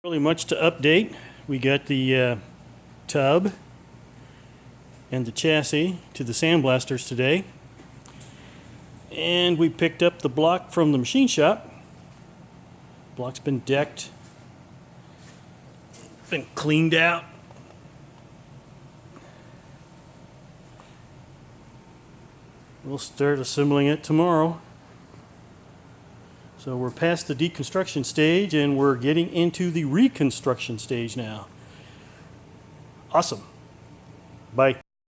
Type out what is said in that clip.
Really much to update. We got the tub and the chassis to the sandblasters today. And we picked up the block from the machine shop. Block's been decked, been cleaned out. We'll start assembling it tomorrow. So we're past the deconstruction stage and we're getting into the reconstruction stage now. Awesome. Bye.